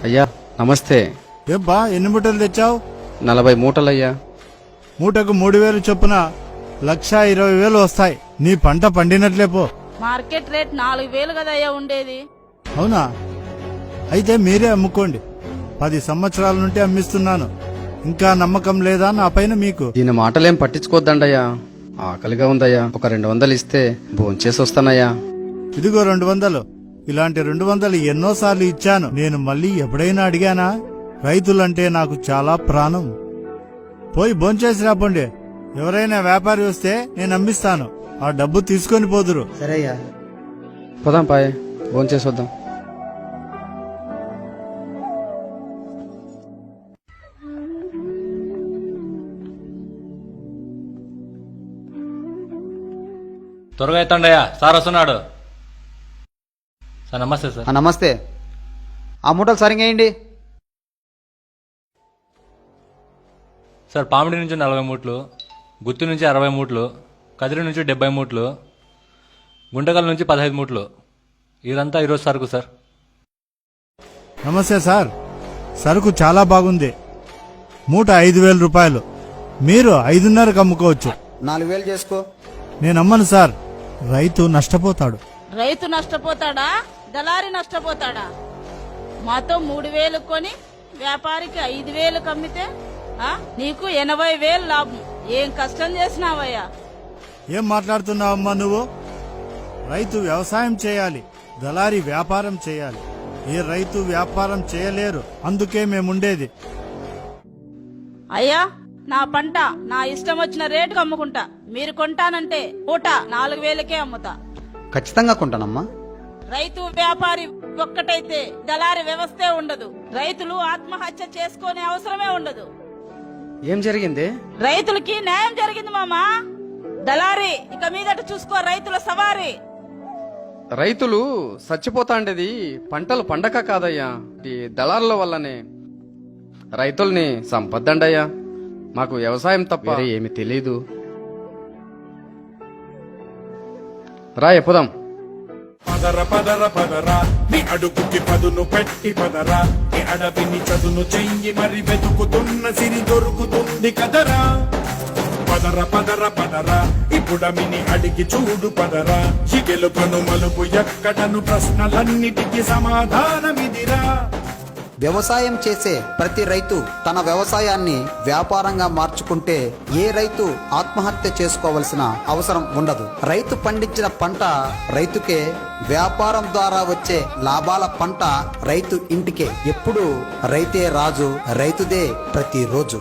అయ్యా నమస్తే. ఏం బా ఎన్ని మూటలు తెచ్చావు? 40 మూటలయ్యా. మూటకు 3000 చొప్పున 1,20,000 వస్తాయి. నీ పంట పండినట్లే పో. మార్కెట్ రేట్ 4,000 కదయ్యా ఉండేది. అవునా? అయితే మీరే అమ్ముకోండి. 10 సంవత్సరాల నుండి అమ్మిస్తున్నాను. ఇంకా నమ్మకం లేదా నా పైన మీకు? దీని మాటలేం పట్టించుకోవద్దండయ్యా. ఆకలిగా ఉందయ్యా. ఒక 200 ఇస్తే భోంచేసి వస్తానయ్యా. ఇదిగో 200. ఇలాంటి 200 ఎన్నోసార్లు ఇచ్చాను. నేను మళ్ళీ ఎప్పుడైనా అడిగానా? రైతులంటే నాకు చాలా ప్రాణం. పోయి భోంచేసి రాపోండి. ఎవరైనా వ్యాపారి వస్తే నేను అమ్మిస్తాను. ఆ డబ్బు తీసుకొని పోదురు. సరేయ్యా. పోదాం పాయ్, భోంచేసి వద్దాం. త్వరగా ఎత్తండయ్యా, సార్ వస్తున్నాడు. సార్ నమస్తే సార్. నమస్తే. ఆ మూటలు సరిగ్గా వేయండి. సార్ పామిడి నుంచి 40 మూట్లు, గుత్తి నుంచి 60 మూట్లు, కదిరి నుంచి 70 మూట్లు, గుంటకల్ నుంచి 15 మూట్లు. ఇదంతా ఈరోజు సరుకు సార్. నమస్తే సార్. సరుకు చాలా బాగుంది. మూట 5,000 రూపాయలు. మీరు 5,500కు అమ్ముకోవచ్చు. 4,000 చేసుకో. నేను అమ్మను సార్. రైతు నష్టపోతాడు. రైతు నష్టపోతాడా, దళారి నష్టపోతాడా? మాతో 3,000 కొని వ్యాపారికి 5,000 అమ్మితే నీకు 80,000 లాభం. ఏం కష్టం చేసినావయ్యా? ఏం మాట్లాడుతున్నావమ్మా నువ్వు? రైతు వ్యవసాయం చేయాలి, దళారి వ్యాపారం చేయాలి. ఏ రైతు వ్యాపారం చేయలేరు. అందుకే మేముండేది. అయ్యా, నా పంట నా ఇష్టం వచ్చిన రేటుకు అమ్ముకుంటా. మీరు కొంటానంటే పూట 4,000కే అమ్ముతా. ఖచ్చితంగా కొంటానమ్మా. రైతు వ్యాపారి ఒక్కటైతే దళారి వ్యవస్థే ఉండదు. రైతులు ఆత్మహత్య చేసుకునే అవసరమే ఉండదు. ఏం జరిగింది? రైతులకి న్యాయం జరిగింది మామా. దళారి ఇక మీదట చూసుకో రైతుల సవారీ. రైతులు చచ్చిపోతాండేది పంటలు పండక కాదయ్యా, ఈ దళారుల వల్లనే. రైతుల్ని సంపద్దండయ్యా. మాకు వ్యవసాయం తప్ప వేరే ఏమి తెలీదు. రా ఎప్పుదాం. పదర పదర పదరా నీ అడుగుకి పదును పెట్టి పదరా. నీ అడవిని చదును చెయ్యి మరి వెతుకుతున్న సిరి దొరుకుతుంది కదరా. పదర పదర పదరా ఇప్పుడమిని అడిగి చూడు పదరా. చిగెలుకను మలుపు ఎక్కడను ప్రశ్నలన్నిటికీ సమాధానమిదిరా. వ్యవసాయం చేసే ప్రతి రైతు తన వ్యవసాయాన్ని వ్యాపారంగా మార్చుకుంటే ఏ రైతు ఆత్మహత్య చేసుకోవలసిన అవసరం ఉండదు. రైతు పండించిన పంట రైతుకే, వ్యాపారం ద్వారా వచ్చే లాభాల పంట రైతు ఇంటికే. ఎప్పుడు రైతే రాజు, రైతుదే ప్రతిరోజు.